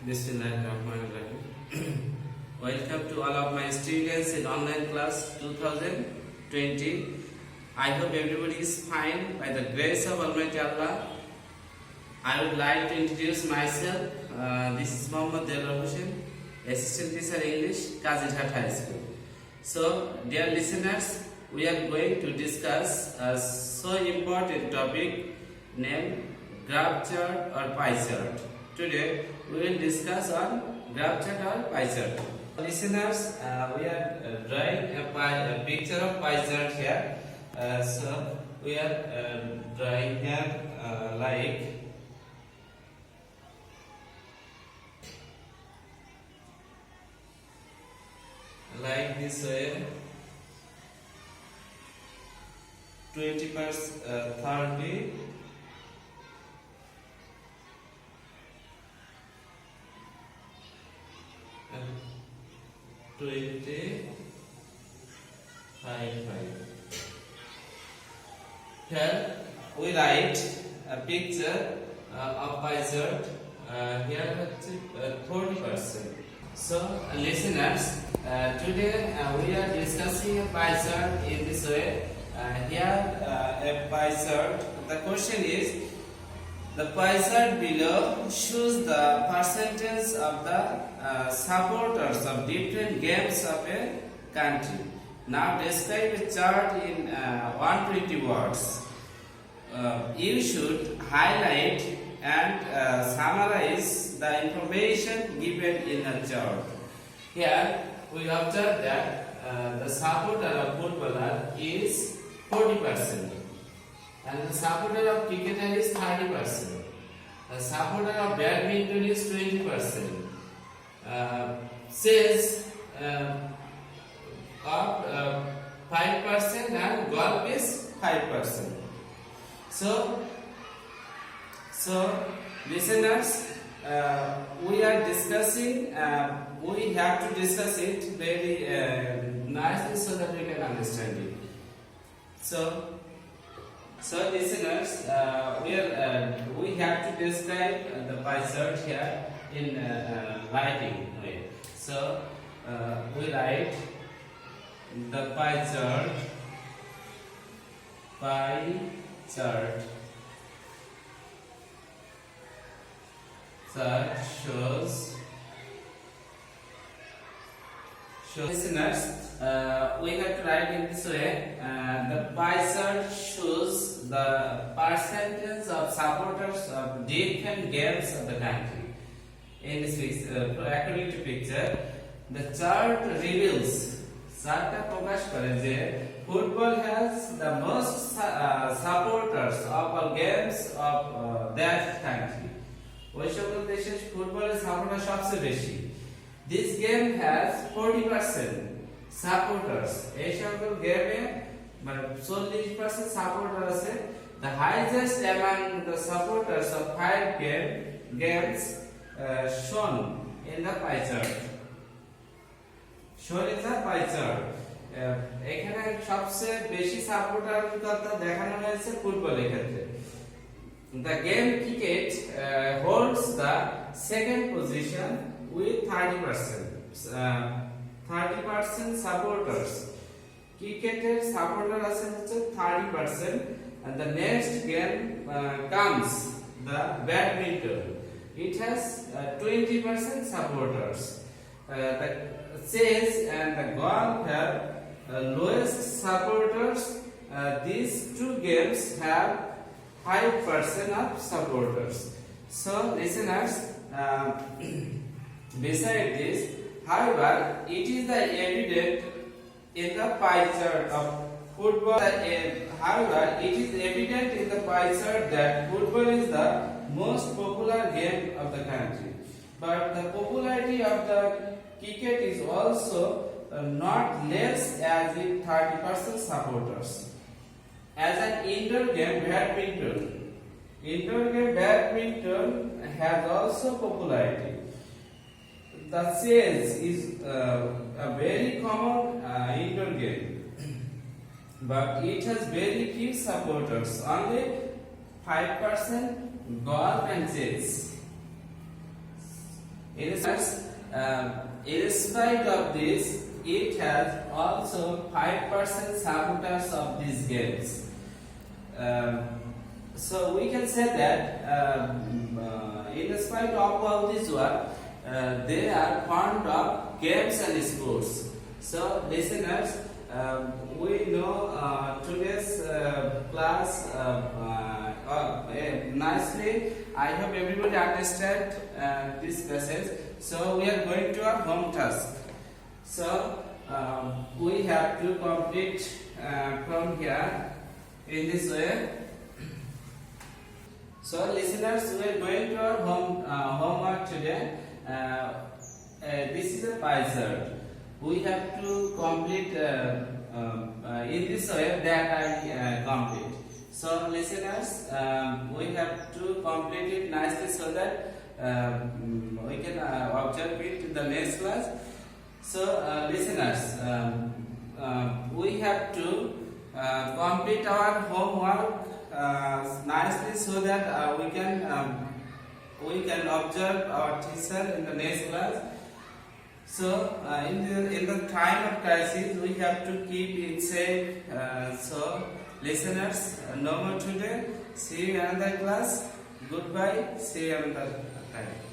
Bismillahirrahmanirrahim. Welcome to all of my students in online class 2020. I hope everybody is fine by the grace of Almighty Allah. I would like to introduce myself. This is Mohammad Delwar Hussain, Assistant Teacher English, Kazirhat High School. So, dear listeners, we are going to discuss a so important topic named graph chart or pie chart. Today, we will discuss on graph chart or pie chart. Listeners, we are drawing a picture of pie chart here. So, we are drawing here like this way. 20%, 30, and 20, 5. Here we write a picture of pie chart. Here 40%. So, listeners, today we are discussing a pie chart in this way. Here a pie chart. The question is, the pie chart below shows the percentage of the supporters of different games of a country. Now describe a chart in 120 words. You should highlight and summarize the information given in the chart. Here we observe that the supporter of footballer is 40%, and the supporter of cricketer is 30%. The supporter of badminton is 20%. Chess of 5% and golf is 5%. So listeners, we are discussing. We have to discuss it very nicely so that we can understand it. So listeners, we have to describe the pie chart here in writing way. So we write the pie chart. Chart shows. Listeners, we have to write in this way. The pie chart shows the percentage of supporters of different games of the country. In this according to picture, the chart reveals. Charta প্রকাশ করে যে football has the most supporters of all games of that country. ওই সকল দেশের ফুটবলের supporter সবচেয়ে বেশি. This game has 40% supporters. এই সকল গেমে মানে 40% সাপোর্টার আছে. The highest among the supporters of 5 games shown in the pie chart. Shown in the pie chart. এখানে সবচেয়ে বেশি সাপোর্টার কথা দেখানো হয়েছে ফুটবলের ক্ষেত্রে. The game cricket holds the second position with 30%. 30% supporters. Cricketer supporter আছে হচ্ছে 30%, and the next game comes the badminton. It has 20% supporters. The chess and the golf have lowest supporters. These two games have 5% of supporters. So listeners, beside this, however, it is the evident in the pie chart of football. However, it is evident in the pie chart that football is the most popular game of the country. But the popularity of the cricket is also not less as with 30% supporters. As an indoor game, badminton has also popularity. The chess is a very common indoor game, but it has very few supporters. Only 5% golf and chess. In spite of this, it has also 5% supporters of these games. So we can say that in spite of all this work, they are fond of games and sports. So listeners, we know today's class nicely. I hope everybody understand this passage. So we are going to our home task. So we have to complete from here in this way. So listeners, we are going to our homework today. This is a pie chart. We have to complete in this way that I complete. So listeners, we have to complete it nicely so that we can observe it in the next class. So listeners, we have to complete our homework nicely so that we can observe our teacher in the next class. So in the time of crisis, we have to keep it safe. So listeners, no more today. See you another class. Goodbye. See you another time.